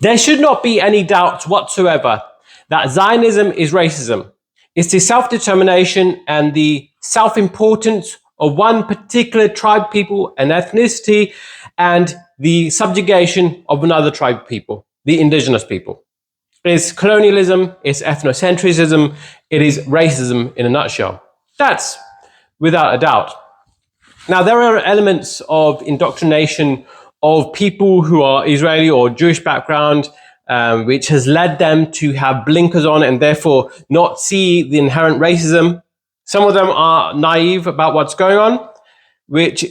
There should not be any doubt whatsoever that Zionism is racism. It's the self-determination and the self-importance of one particular tribe, people, and ethnicity, and the subjugation of another tribe people, the indigenous people. It's colonialism, it's ethnocentrism, it is racism in a nutshell. That's without a doubt. Now, there are elements of indoctrination of people who are Israeli or Jewish background, which has led them to have blinkers on and therefore not see the inherent racism. Some of them are naive about what's going on, which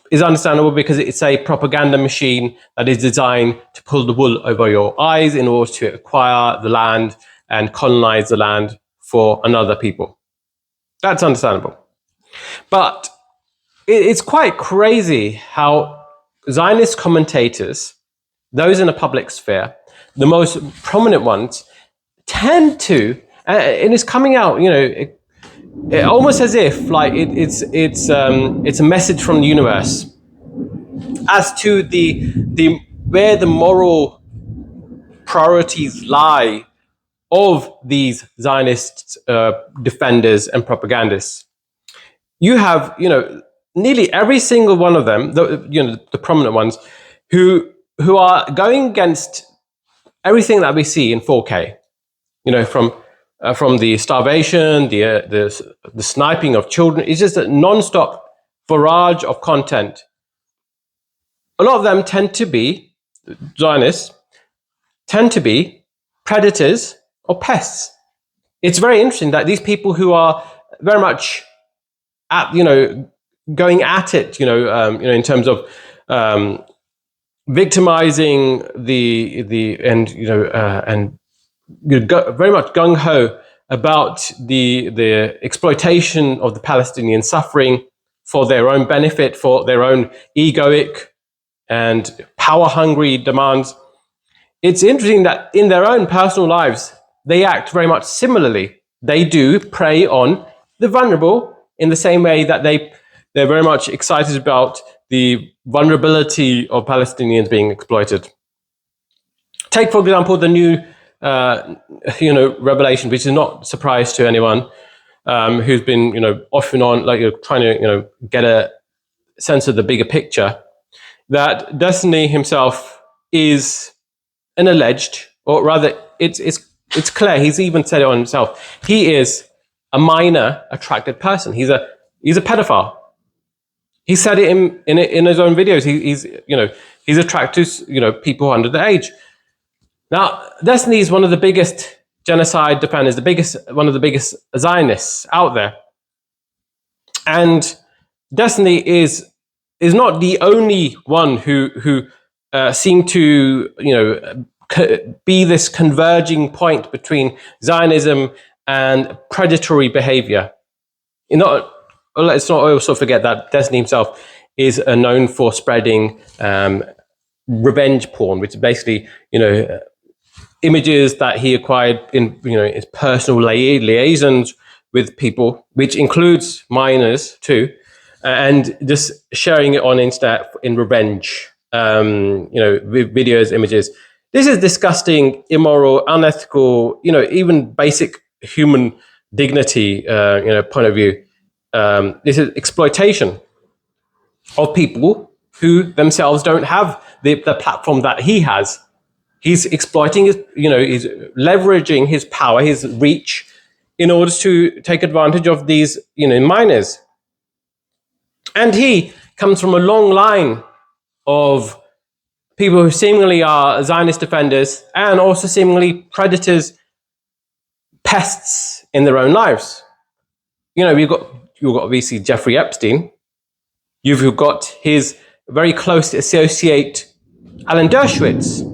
is understandable because it's a propaganda machine that is designed to pull the wool over your eyes in order to acquire the land and colonize the land for another people. That's understandable. But it's quite crazy how Zionist commentators, those in the public sphere, the most prominent ones, tend to, and it's coming out, it almost as if like it's a message from the universe as to the where the moral priorities lie of these Zionist defenders and propagandists. You have, nearly every single one of them, the prominent ones, who are going against everything that we see in 4K. From the starvation, the sniping of children. It's just a non-stop barrage of content. A lot of them tend to be, Zionists, tend to be predators or pests. It's very interesting that these people who are very much going at it, in terms of victimizing very much gung ho about the exploitation of the Palestinian suffering for their own benefit, for their own egoic and power-hungry demands. It's interesting that in their own personal lives, they act very much similarly. They do prey on the vulnerable in the same way that they're very much excited about the vulnerability of Palestinians being exploited. Take, for example, the new revelation, which is not a surprise to anyone who's been, off and on, trying to, get a sense of the bigger picture, that Destiny himself is an alleged, or rather, it's clear. He's even said it on himself. He is a minor attracted person. He's a pedophile. He said it in his own videos. He's attracted to people under the age. Now, Destiny is one of the biggest genocide defenders, one of the biggest Zionists out there. And Destiny is not the only one who seemed to be this converging point between Zionism and predatory behavior. Let's not also forget that Destiny himself is known for spreading revenge porn, which is basically images that he acquired in his personal liaisons with people, which includes minors too, and just sharing it on Insta in revenge. Videos, images. This is disgusting, immoral, unethical. Even basic human dignity point of view. This is exploitation of people who themselves don't have the platform that he has. He's exploiting he's leveraging his power, his reach, in order to take advantage of these, minors. And he comes from a long line of people who seemingly are Zionist defenders and also seemingly predators, pests in their own lives. You've got obviously Jeffrey Epstein. You've got his very close associate, Alan Dershowitz.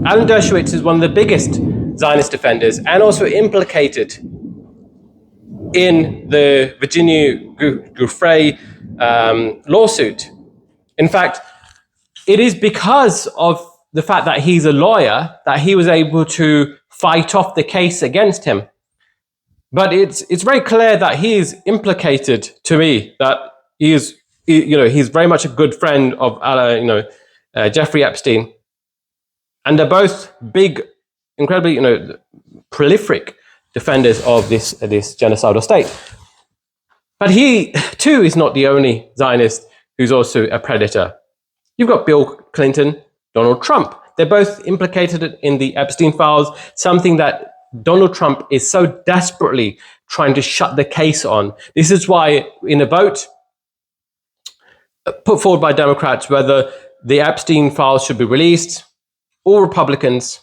Alan Dershowitz is one of the biggest Zionist defenders and also implicated in the Virginia Giuffre lawsuit. In fact, it is because of the fact that he's a lawyer that he was able to fight off the case against him. But it's very clear that he is implicated, to me, that he's very much a good friend of Jeffrey Epstein. and they're both big, incredibly, prolific defenders of this genocidal state. But he too is not the only Zionist who's also a predator. You've got Bill Clinton, Donald Trump. They're both implicated in the Epstein files, something that Donald Trump is so desperately trying to shut the case on. This is why in a vote put forward by Democrats whether the Epstein files should be released, all Republicans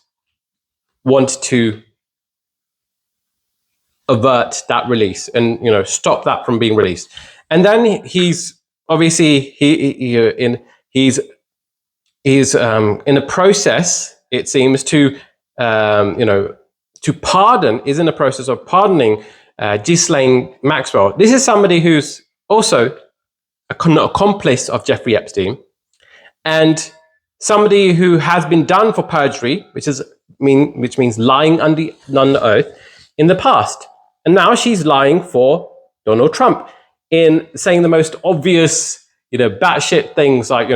want to avert that release and stop that from being released. And then he's obviously he's in a process, it seems, to pardon, is in the process of pardoning Ghislaine Maxwell. This is somebody who's also an accomplice of Jeffrey Epstein, and somebody who has been done for perjury, which means lying under oath in the past. And now she's lying for Donald Trump in saying the most obvious, batshit things like,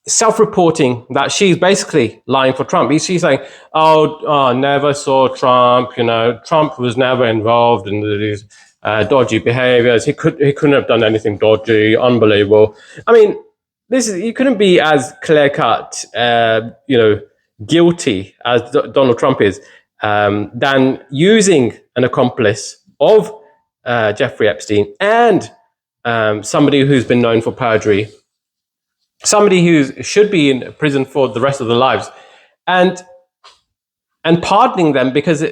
self-reporting that she's basically lying for Trump. She's saying, I never saw Trump, Trump was never involved in these dodgy behaviors. He couldn't have done anything dodgy, unbelievable. I mean, you couldn't be as clear-cut, guilty as Donald Trump is, than using an accomplice of Jeffrey Epstein and somebody who's been known for perjury, somebody who should be in prison for the rest of their lives, and pardoning them because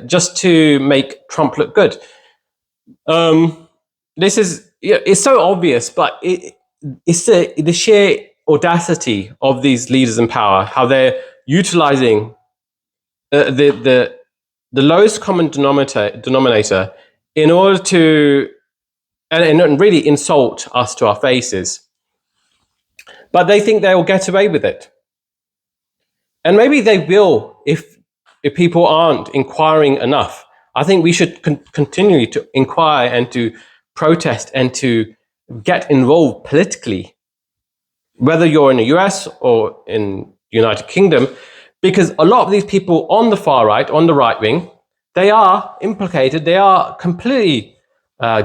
just to make Trump look good. This is it's so obvious, but it's the sheer audacity of these leaders in power, how they're utilizing the lowest common denominator in order to and really insult us to our faces. But they think they will get away with it. And maybe they will if people aren't inquiring enough. I think we should continue to inquire and to protest and to get involved politically, whether you're in the US or in the United Kingdom, because a lot of these people on the far right, on the right wing, they are implicated, they are completely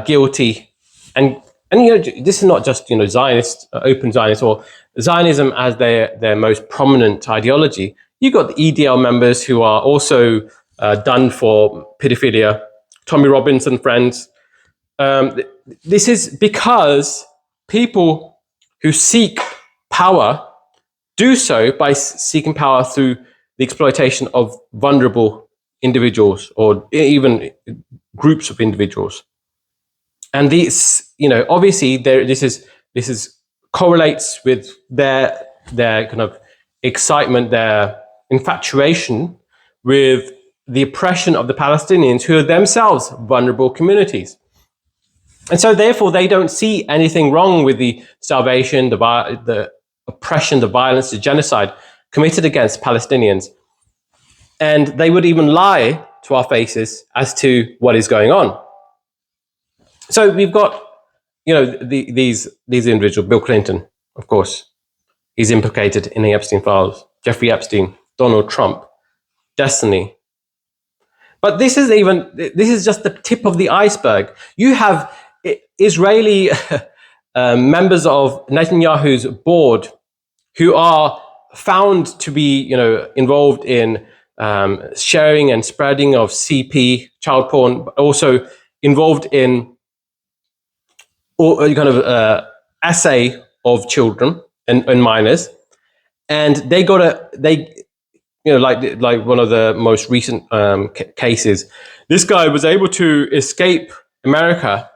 guilty. And this is not just Zionist, open Zionist, or Zionism as their most prominent ideology. You've got the EDL members who are also done for pedophilia, Tommy Robbins and friends. This is because people who seek power do so by seeking power through the exploitation of vulnerable individuals or even groups of individuals. And these, obviously, this is correlates with their kind of excitement, their infatuation with the oppression of the Palestinians, who are themselves vulnerable communities. And so, therefore, they don't see anything wrong with the starvation, the oppression, the violence, the genocide committed against Palestinians. And they would even lie to our faces as to what is going on. So we've got, these individuals. Bill Clinton, of course, is implicated in the Epstein files. Jeffrey Epstein, Donald Trump, Destiny. But this is just the tip of the iceberg. You have Israeli members of Netanyahu's board who are found to be, involved in sharing and spreading of CP, child porn, but also involved in kind of assay of children and minors, and they like one of the most recent cases. This guy was able to escape America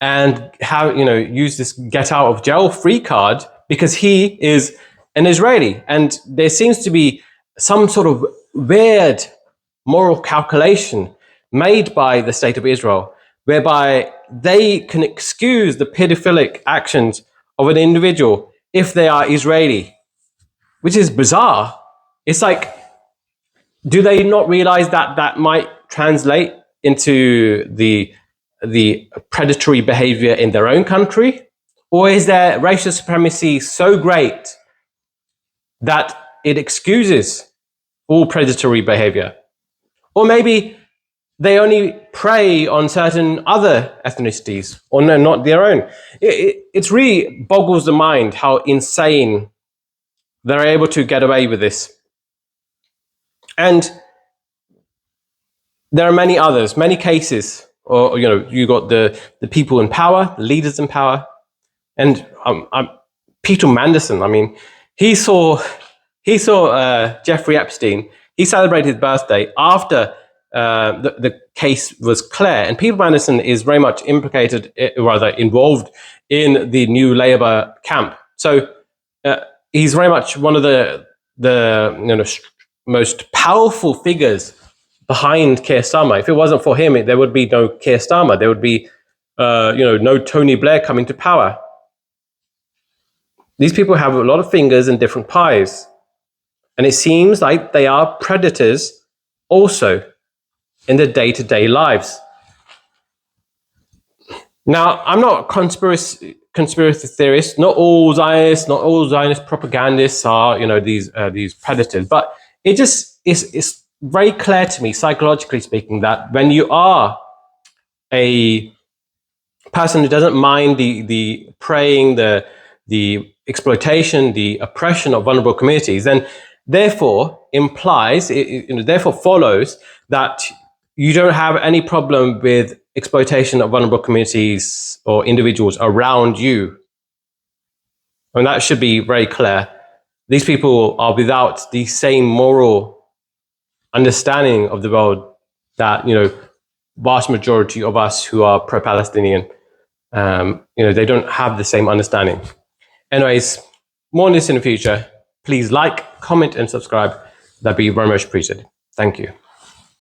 and use this get out of jail free card because he is an Israeli, and there seems to be some sort of weird moral calculation made by the state of Israel, whereby they can excuse the pedophilic actions of an individual if they are Israeli, which is bizarre. It's like, do they not realize that might translate into the predatory behavior in their own country? Or is their racial supremacy so great that it excuses all predatory behavior. Or maybe they only prey on certain other ethnicities, or no, not their own. It really boggles the mind how insane they're able to get away with this. And there are many others, many cases, or you got the people in power, the leaders in power, and Peter Mandelson. I mean, he saw Jeffrey Epstein. He celebrated his birthday after the case was clear, and Peter Mandelson is very much implicated, rather involved in the new Labour camp. So he's very much one of the most powerful figures behind Keir Starmer. If it wasn't for him, there would be no Keir Starmer. There would be no Tony Blair coming to power. These people have a lot of fingers in different pies. And it seems like they are predators also in their day-to-day lives. Now, I'm not a conspiracy theorist. Not all Zionist propagandists are, these predators. But it just is very clear to me, psychologically speaking, that when you are a person who doesn't mind the preying, the exploitation, the oppression of vulnerable communities, then therefore therefore follows that you don't have any problem with exploitation of vulnerable communities or individuals around you. And that should be very clear. These people are without the same moral understanding of the world that, vast majority of us who are pro-Palestinian, they don't have the same understanding. Anyways, more on this in the future. Please like, comment, and subscribe. That'd be very much appreciated. Thank you.